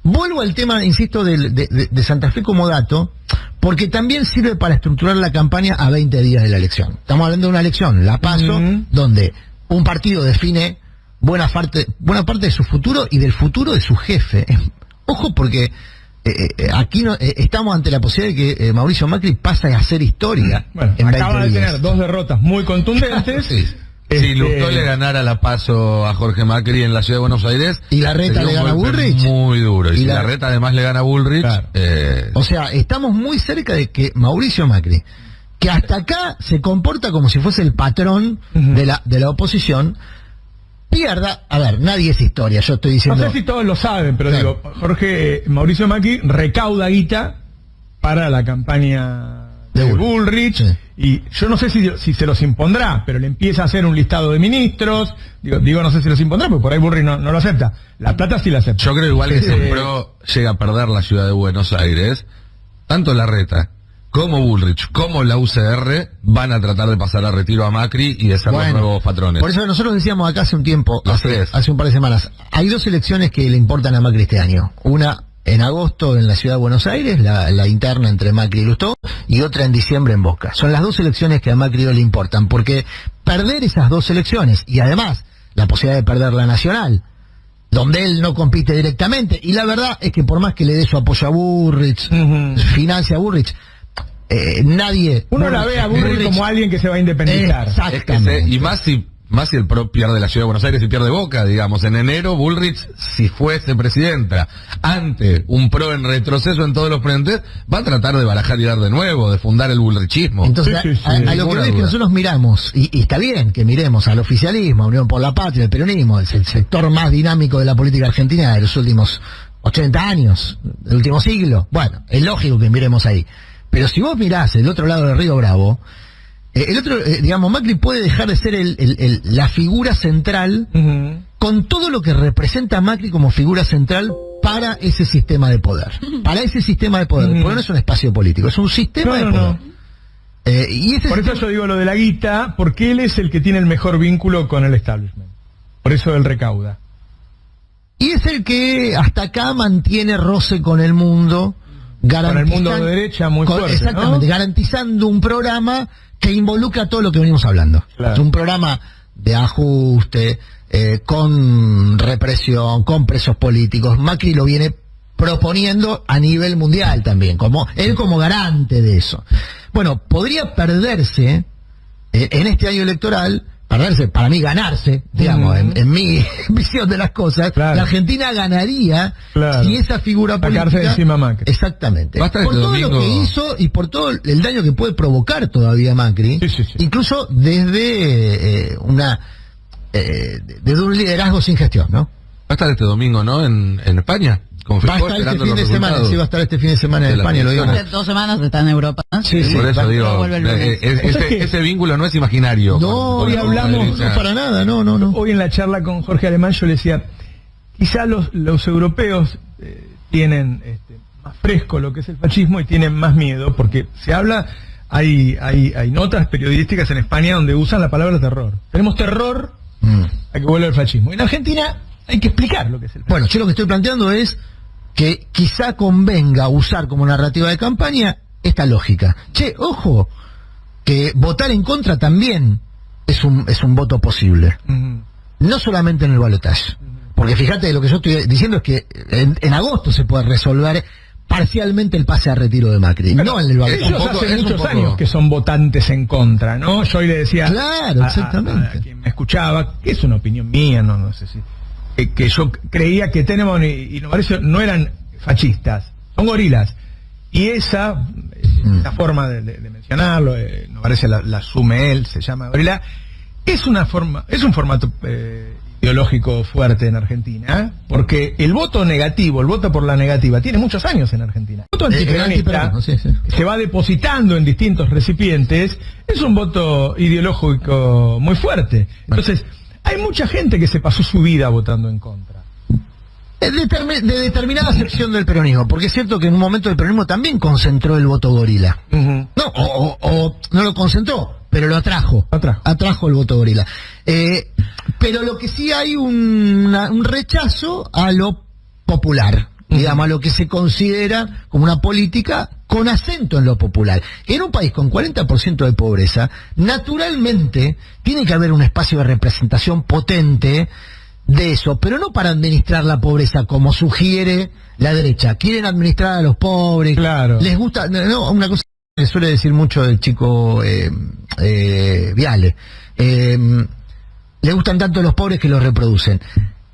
Vuelvo al tema, insisto, de Santa Fe como dato, porque también sirve para estructurar la campaña a 20 días de la elección. Estamos hablando de una elección, la PASO, donde un partido define buena parte de su futuro y del futuro de su jefe. Ojo, porque aquí estamos ante la posibilidad de que Mauricio Macri pase a hacer historia. Bueno, en acaba de 20 días. tener 2 derrotas muy contundentes. Sí. Si Lustó le ganara la PASO a Jorge Macri en la ciudad de Buenos Aires, y Larreta le gana a Bullrich, muy duro. Y si la Larreta además le gana a Bullrich, claro. O sea, estamos muy cerca de que Mauricio Macri, que hasta acá se comporta como si fuese el patrón de la oposición, pierda. A ver, nadie es historia, yo estoy diciendo. No sé si todos lo saben, pero Claro. digo, Mauricio Macri recauda guita para la campaña de Bullrich, sí. Y yo no sé si se los impondrá, pero le empieza a hacer un listado de ministros. Digo no sé si los impondrá, porque por ahí Bullrich no lo acepta. La plata sí la acepta. yo creo igual que si el PRO llega a perder la ciudad de Buenos Aires, tanto Larreta como Bullrich, como la UCR, van a tratar de pasar a retiro a Macri y de ser los nuevos patrones. Por eso nosotros decíamos acá hace un tiempo, Los tres. hace un par de semanas, hay 2 elecciones que le importan a Macri este año. Una en agosto en la ciudad de Buenos Aires, la interna entre Macri y Lustó, y otra en diciembre en Boca. Son las 2 elecciones que a Macri no le importan, porque perder esas 2 elecciones, y además la posibilidad de perder la nacional, donde él no compite directamente, y la verdad es que por más que le dé su apoyo a Bullrich, financia a Bullrich, nadie... Uno la ve a Bullrich como alguien que se va a independizar. Exactamente. Y más si el PRO pierde la ciudad de Buenos Aires y pierde Boca, digamos. En enero, Bullrich, si fuese presidenta, ante un PRO en retroceso en todos los frentes, va a tratar de barajar y dar de nuevo, de fundar el bullrichismo. Entonces, Sí. a lo que veo es que nosotros miramos, y está bien que miremos al oficialismo, a Unión por la Patria, el peronismo, es el sector más dinámico de la política argentina de los últimos 80 años, del último siglo. Bueno, es lógico que miremos ahí. Pero si vos mirás el otro lado del Río Bravo, digamos, Macri puede dejar de ser la figura central con todo lo que representa Macri como figura central para ese sistema de poder. Para ese sistema de poder. Porque no es un espacio político, es un sistema de poder. Y ese Por eso yo digo lo de la guita, porque él es el que tiene el mejor vínculo con el establishment. Por eso él recauda. Y es el que hasta acá mantiene roce con el mundo. Con el mundo de derecha muy fuerte, exactamente, ¿no? garantizando un programa que involucra todo lo que venimos hablando. Claro. Es un programa de ajuste, con represión, con presos políticos. Macri lo viene proponiendo a nivel mundial también, como garante de eso. Bueno, podría perderse en este año electoral, para mí ganarse, digamos, en mi visión de las cosas, claro. La Argentina ganaría si esa figura sacarse política... de encima Macri. Exactamente. Va a estar Por este todo domingo... lo que hizo y por todo el daño que puede provocar todavía Macri, Sí. incluso desde desde un liderazgo sin gestión, ¿no? Va a estar este domingo, ¿no? En España. Con Va a Feijóo, estar este esperando fin de los semana, resultados. sí, va a estar este fin de semana en de la España, lo digo. elección. Hace 2 semanas está en Europa. Sí, Por eso digo, vuelve el lunes. ese vínculo no es imaginario. No, hoy hablamos, no para nada, no. Hoy en la charla con Jorge Alemán yo le decía, quizá los europeos tienen más fresco lo que es el fascismo y tienen más miedo, porque se habla, hay notas periodísticas en España donde usan la palabra terror. Tenemos terror a que vuelva el fascismo. En Argentina hay que explicar lo que es el fascismo. Bueno, yo lo que estoy planteando es que quizá convenga usar como narrativa de campaña esta lógica. Che, ojo, que votar en contra también es un voto posible. No solamente en el balotaje. Porque fíjate, lo que yo estoy diciendo es que en agosto se puede resolver parcialmente el pase a retiro de Macri, no en el balotaje. Ellos hace muchos años que son votantes en contra, ¿no? Yo hoy le decía claro, exactamente. a quien me escuchaba, que es una opinión mía, no sé si... que yo creía que Tenenbaum y Novarecio no eran fascistas, son gorilas. Y esa forma de mencionarlo, Novarecio la asume él, se llama gorila, es un formato ideológico fuerte en Argentina, porque el voto negativo, el voto por la negativa, tiene muchos años en Argentina. El voto antiperonista sí. se va depositando en distintos recipientes, es un voto ideológico muy fuerte. Entonces, hay mucha gente que se pasó su vida votando en contra. De determinada sección del peronismo, porque es cierto que en un momento el peronismo también concentró el voto gorila. No, o no lo concentró, pero lo atrajo. Atrajo el voto gorila. Pero lo que sí hay un rechazo a lo popular. digamos, a lo que se considera como una política con acento en lo popular. En un país con 40% de pobreza, naturalmente tiene que haber un espacio de representación potente de eso, pero no para administrar la pobreza como sugiere la derecha. Quieren administrar a los pobres, claro. Les gusta, no, una cosa que suele decir mucho el chico Viale, le gustan tanto los pobres que los reproducen.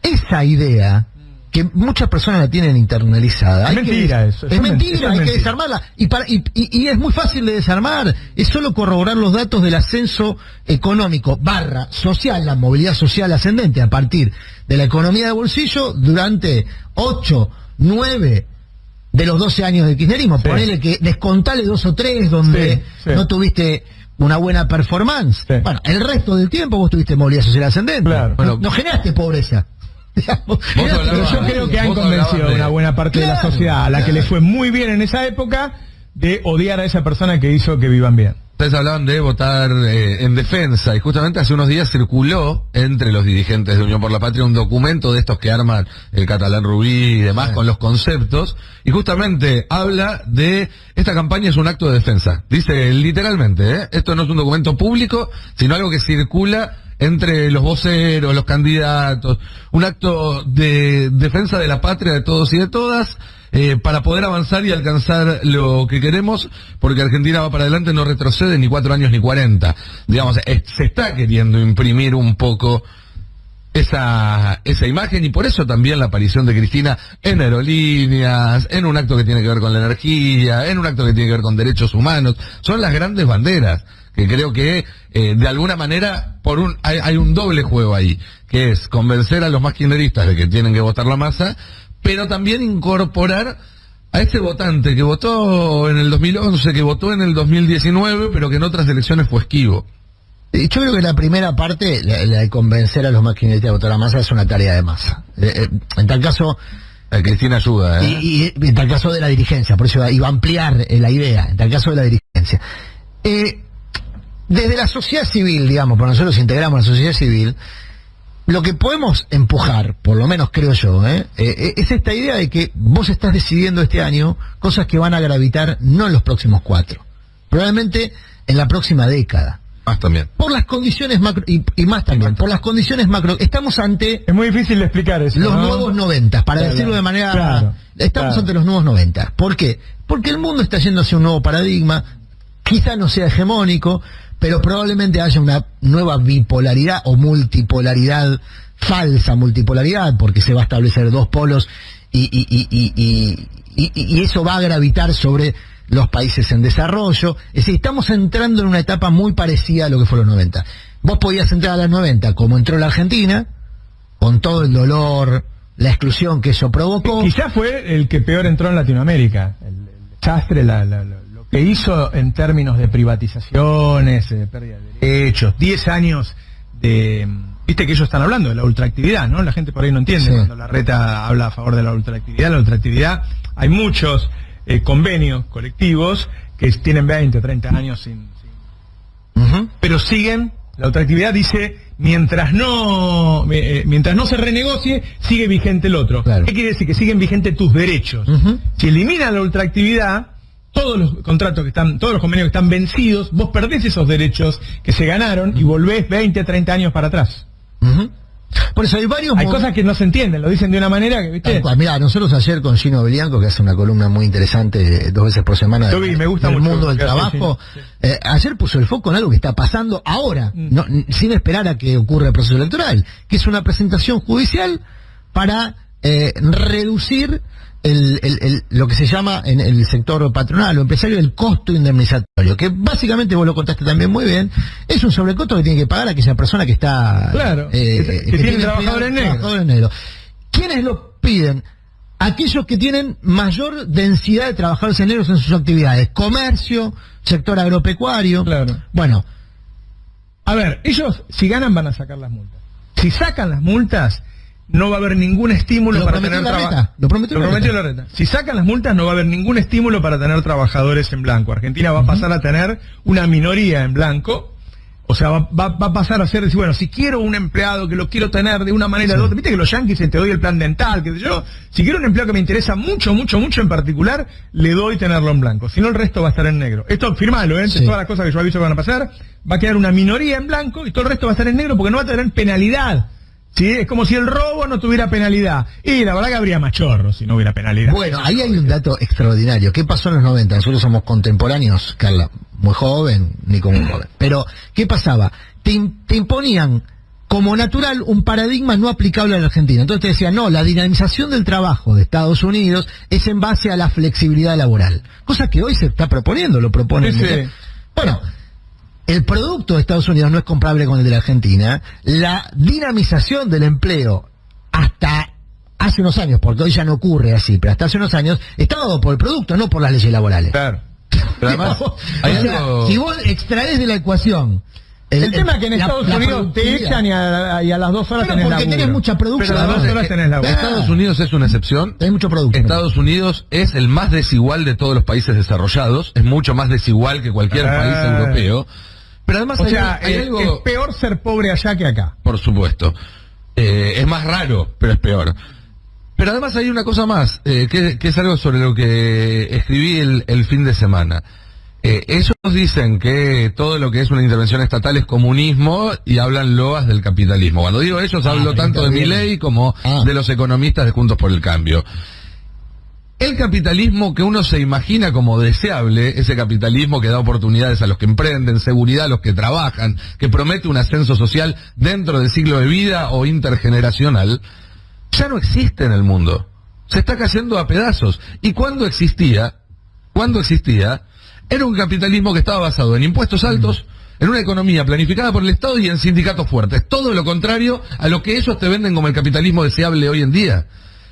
Esa idea que muchas personas la tienen internalizada. Es mentira eso. Es mentira, hay que desarmarla. Y es muy fácil de desarmar. Es solo corroborar los datos del ascenso económico / social, la movilidad social ascendente a partir de la economía de bolsillo durante 8, 9 de los 12 años del kirchnerismo. Sí. Ponele que descontale 2 o 3 donde no tuviste una buena performance. Sí. Bueno, el resto del tiempo vos tuviste movilidad social ascendente. Claro. Bueno, no generaste pobreza. Pero yo creo que han convencido a una buena parte de la sociedad, a la que le fue muy bien en esa época, de odiar a esa persona que hizo que vivan bien. Ustedes hablaban de votar en defensa, y justamente hace unos días circuló entre los dirigentes de Unión por la Patria un documento de estos que arman el Catalán Rubí y demás con los conceptos, y justamente habla de esta campaña es un acto de defensa. Dice literalmente, esto no es un documento público, sino algo que circula entre los voceros, los candidatos, un acto de defensa de la patria de todos y de todas, para poder avanzar y alcanzar lo que queremos, porque Argentina va para adelante, no retrocede ni 4 años ni 40. Digamos, se está queriendo imprimir un poco esa imagen, y por eso también la aparición de Cristina en aerolíneas, en un acto que tiene que ver con la energía, en un acto que tiene que ver con derechos humanos. Son las grandes banderas que creo que de alguna manera hay un doble juego ahí, que es convencer a los más kirchneristas de que tienen que votar la masa, pero también incorporar a este votante que votó en el 2011, que votó en el 2019, pero que en otras elecciones fue esquivo. Yo creo que la primera parte, la de convencer a los más kirchneristas de votar la masa, es una tarea de masa. En tal caso, Cristina ayuda, y en tal caso de la dirigencia, por eso iba a ampliar la idea, en tal caso de la dirigencia. Desde la sociedad civil, digamos, por nosotros integramos la sociedad civil, lo que podemos empujar, por lo menos creo yo, es esta idea de que vos estás decidiendo este año cosas que van a gravitar no en los próximos 4, probablemente en la próxima década. Más también. Por las condiciones macro, y más también, por las condiciones macro, estamos ante... Es muy difícil de explicar eso, los nuevos 90, para decirlo de manera... Claro, estamos ante los nuevos 90. ¿Por qué? Porque el mundo está yendo hacia un nuevo paradigma, quizá no sea hegemónico, pero probablemente haya una nueva bipolaridad o multipolaridad, falsa multipolaridad, porque se va a establecer 2 polos y eso va a gravitar sobre los países en desarrollo. Es decir, estamos entrando en una etapa muy parecida a lo que fue los 90. Vos podías entrar a los 90 como entró la Argentina, con todo el dolor, la exclusión que eso provocó. Quizás fue el que peor entró en Latinoamérica, el desastre, lo que hizo en términos de privatizaciones, de pérdida de derechos, 10 años de... Viste que ellos están hablando de la ultraactividad, ¿no? La gente por ahí no entiende, sí. Cuando Larreta habla a favor de la ultraactividad, hay muchos convenios colectivos que tienen 20 o 30 años sin pero siguen, la ultraactividad dice, mientras no se renegocie, sigue vigente el otro. Claro. ¿Qué quiere decir? Que siguen vigentes tus derechos. Si eliminan la ultraactividad, todos los contratos todos los convenios que están vencidos, vos perdés esos derechos que se ganaron y volvés 20, 30 años para atrás. Por eso hay cosas que no se entienden, lo dicen de una manera que, ¿viste? Mirá, nosotros ayer con Gino Belianco, que hace una columna muy interesante 2 veces por semana me gusta del mucho mundo del trabajo, ayer puso el foco en algo que está pasando ahora, sin esperar a que ocurra el proceso electoral, que es una presentación judicial para reducir lo que se llama en el sector patronal o empresario el costo indemnizatorio, que básicamente, vos lo contaste también muy bien, es un sobrecosto que tiene que pagar aquella persona que está... Claro, que tiene trabajadores negros. ¿Quiénes lo piden? Aquellos que tienen mayor densidad de trabajadores negros en sus actividades, comercio, sector agropecuario. Claro. Bueno, a ver, ellos si ganan van a sacar las multas. Si sacan las multas, no va a haber ningún estímulo para tener trabajo. Lo prometió Larreta. Si sacan las multas, no va a haber ningún estímulo para tener trabajadores en blanco. Argentina va a pasar a tener una minoría en blanco. O sea, va a pasar a ser, decir, bueno, si quiero un empleado que lo quiero tener de una manera o de otra, viste que los yanquis te doy el plan dental, que yo, si quiero un empleado que me interesa mucho en particular, le doy tenerlo en blanco. Si no, el resto va a estar en negro. Esto, firmalo, entre todas las cosas que yo aviso que van a pasar, va a quedar una minoría en blanco y todo el resto va a estar en negro porque no va a tener penalidad. ¿Sí? Es como si el robo no tuviera penalidad. Y la verdad que habría más chorros si no hubiera penalidad. Bueno, ahí hay un dato extraordinario. ¿Qué pasó en los 90? Nosotros somos contemporáneos, Carla, muy joven, Nico muy joven. Pero, ¿qué pasaba? Te imponían como natural un paradigma no aplicable a la Argentina. Entonces te decían, no, la dinamización del trabajo de Estados Unidos es en base a la flexibilidad laboral. Cosa que hoy se está proponiendo, lo proponen. Sí. Bueno, el producto de Estados Unidos no es comparable con el de la Argentina. La dinamización del empleo hasta hace unos años, porque hoy ya no ocurre así, pero hasta hace unos años, estaba dado por el producto, no por las leyes laborales. Claro. Pero además, si vos extraes de la ecuación el tema es que en Estados Unidos te echan y a las 2 horas tenés laburo. Porque tenés mucha producción. Pero a las 2 horas tenés laburo. Estados Unidos es una excepción. Tenés mucho producto. Estados Unidos es el más desigual de todos los países desarrollados. Es mucho más desigual que cualquier país europeo. Pero además hay algo... es peor ser pobre allá que acá. Por supuesto. Es más raro, pero es peor. Pero además hay una cosa más, que es algo sobre lo que escribí el fin de semana. Ellos dicen que todo lo que es una intervención estatal es comunismo y hablan loas del capitalismo. Cuando digo ellos, hablo tanto de Milei como de los economistas de Juntos por el Cambio. El capitalismo que uno se imagina como deseable, ese capitalismo que da oportunidades a los que emprenden, seguridad a los que trabajan, que promete un ascenso social dentro del ciclo de vida o intergeneracional, ya no existe en el mundo. Se está cayendo a pedazos. Y cuando existía, era un capitalismo que estaba basado en impuestos altos, en una economía planificada por el Estado y en sindicatos fuertes. Todo lo contrario a lo que ellos te venden como el capitalismo deseable hoy en día.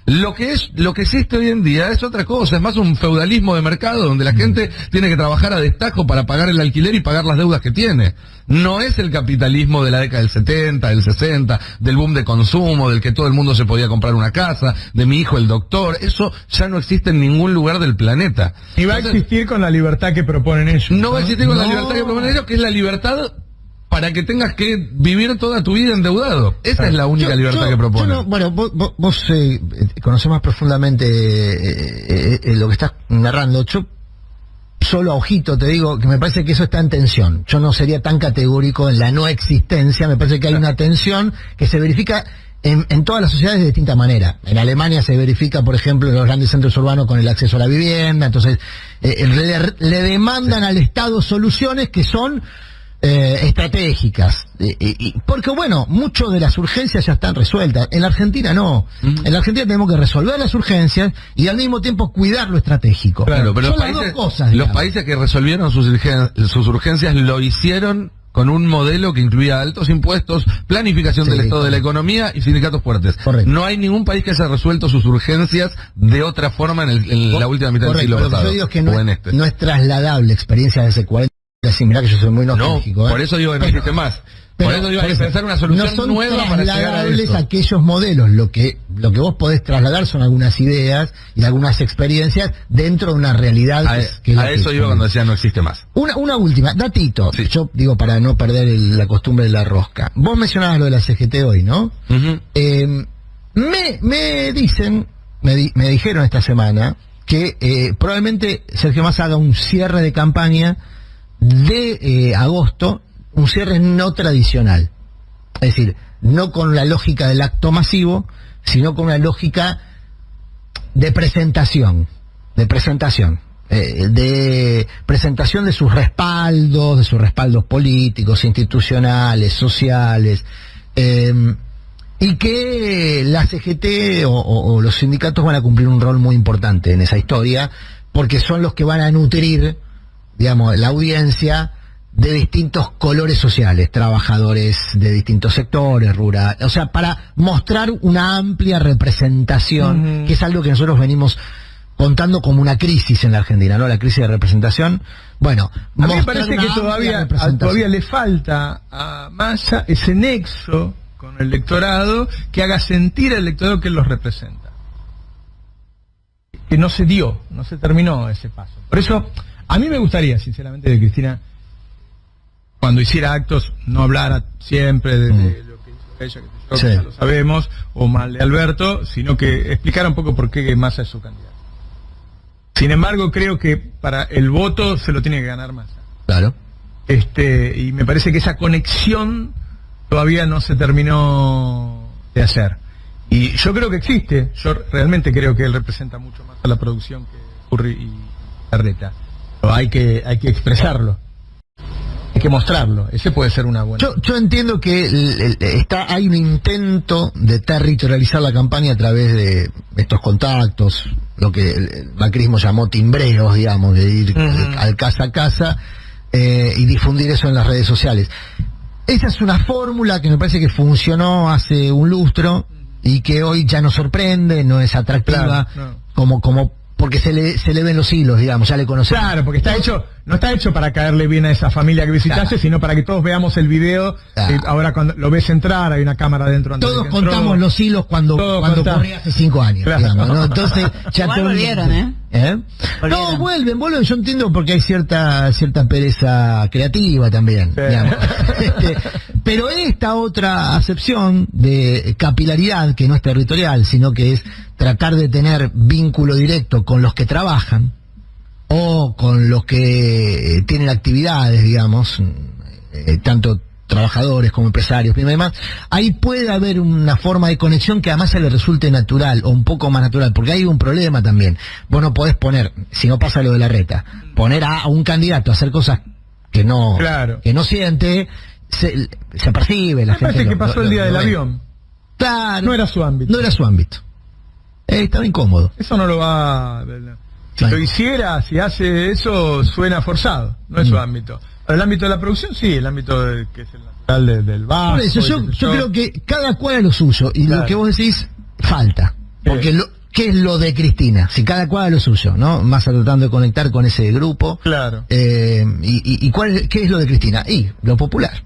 Lo que existe hoy en día es otra cosa, es más un feudalismo de mercado donde la gente tiene que trabajar a destajo para pagar el alquiler y pagar las deudas que tiene. No es el capitalismo de la década del 70, del 60, del boom de consumo, del que todo el mundo se podía comprar una casa, de mi hijo el doctor. Eso ya no existe en ningún lugar del planeta. Y va a existir con la libertad que proponen ellos. No va a existir con la libertad que proponen ellos, que es la libertad para que tengas que vivir toda tu vida endeudado. Esa es la única libertad que propone. Bueno, vos conocés más profundamente lo que estás narrando. Yo solo a ojito te digo que me parece que eso está en tensión. Yo no sería tan categórico en la no existencia. Me parece que hay una tensión que se verifica en todas las sociedades de distinta manera. En Alemania se verifica, por ejemplo, en los grandes centros urbanos con el acceso a la vivienda. Entonces, le demandan al Estado soluciones que son estratégicas, porque bueno, muchas de las urgencias ya están resueltas. En la Argentina no. En la Argentina tenemos que resolver las urgencias y al mismo tiempo cuidar lo estratégico. Claro, pero los países que resolvieron sus urgencias lo hicieron con un modelo que incluía altos impuestos, planificación del Estado de la economía y sindicatos fuertes. Correcto. No hay ningún país que haya resuelto sus urgencias de otra forma en la última mitad del siglo pasado. Yo digo que no es trasladable experiencia de ese 40. Mirá que yo soy muy nostálgico. No, por eso digo que no existe más. Por eso digo, hay que pensar una solución nueva para llegar a eso. Aquellos modelos, lo que vos podés trasladar son algunas ideas y algunas experiencias dentro de una realidad que a eso iba cuando decía no existe más. Una última, datito. Sí. Yo digo para no perder la costumbre de la rosca. Vos mencionabas lo de la CGT hoy, ¿no? Me dijeron esta semana que probablemente Sergio Massa haga un cierre de campaña de agosto, un cierre no tradicional, es decir, no con la lógica del acto masivo, sino con una lógica de presentación de sus respaldos políticos, institucionales, sociales, y que la CGT o los sindicatos van a cumplir un rol muy importante en esa historia, porque son los que van a nutrir, digamos, la audiencia de distintos colores sociales, trabajadores de distintos sectores, rural, o sea, para mostrar una amplia representación, que es algo que nosotros venimos contando como una crisis en la Argentina, ¿no? La crisis de representación. Bueno, a mí me parece que todavía le falta a Massa ese nexo con el electorado que haga sentir al electorado que los representa. Que no se terminó ese paso. Por eso, a mí me gustaría, sinceramente, de Cristina, cuando hiciera actos no hablara siempre de lo que hizo ella, que Sí. ya lo sabemos, o mal de Alberto, sino que explicara un poco por qué Massa es su candidato. Sin embargo, creo que para el voto se lo tiene que ganar Massa. Claro. Y me parece que esa conexión todavía no se terminó de hacer. Y yo creo que existe, yo realmente creo que él representa mucho más a la producción que Curry y Larreta. Pero hay que expresarlo, hay que mostrarlo. Ese puede ser una buena. Yo entiendo que hay un intento de territorializar la campaña a través de estos contactos, lo que el macrismo llamó timbreos, digamos, de ir al casa a casa y difundir eso en las redes sociales. Esa es una fórmula que me parece que funcionó hace un lustro y que hoy ya no sorprende, no es atractiva, Claro, no. como porque se le ven los hilos, digamos, ya le conocemos. Claro, porque no está hecho para caerle bien a esa familia que visitaste, Claro. sino para que todos veamos el video. Claro. Ahora cuando lo ves entrar, hay una cámara dentro. Antes Todos de que entró. contamos los hilos cuando ocurría hace 5 años, Claro. digamos, ¿no? Entonces, ya Igual todo el volvieron, mundo- ¿Eh? No, vuelven, yo entiendo porque hay cierta pereza creativa también, Sí. digamos. Pero esta otra acepción de capilaridad, que no es territorial, sino que es tratar de tener vínculo directo con los que trabajan, o con los que tienen actividades, digamos, tanto trabajadores como empresarios, y demás, ahí puede haber una forma de conexión que además se le resulte natural, o un poco más natural, porque hay un problema también. Vos no podés poner, si no pasa lo de Larreta, poner a un candidato a hacer cosas que no, Claro. que no siente, se percibe, la Me gente parece que lo- pasó lo- el día lo del ve. avión. Claro, No era su ámbito. no era su ámbito. Estaba incómodo. Eso no lo va. Si Claro. lo hiciera, si hace eso, suena forzado. No es su ámbito. Para el ámbito de la producción, sí, el ámbito que es el natural del bajo. Por eso, yo creo que cada cual a lo suyo, y Claro. lo que vos decís falta. Porque Sí. ¿qué es lo de Cristina? Si cada cual a lo suyo, ¿no? Más tratando de conectar con ese grupo. Claro. ¿Qué es lo de Cristina? Y lo popular.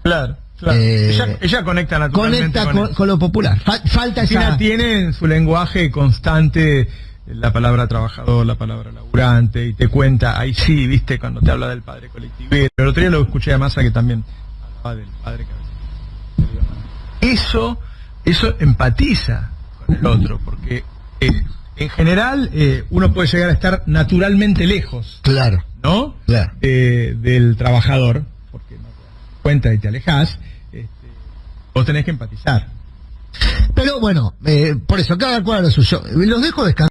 Claro. Ella conecta naturalmente Conecta con lo popular. Falta Cristina esa... tiene en su lenguaje constante la palabra trabajador, la palabra laburante, y te cuenta, ahí sí, viste, cuando te habla del padre colectivero. El otro día lo escuché a Massa que también hablaba del padre que a veces... Eso empatiza con el otro, porque en general uno puede llegar a estar naturalmente lejos, Claro, ¿no? claro. Del trabajador, porque no te das cuenta y te alejás, vos tenés que empatizar. Pero bueno, por eso, cada cual a lo suyo. Los dejo descansar.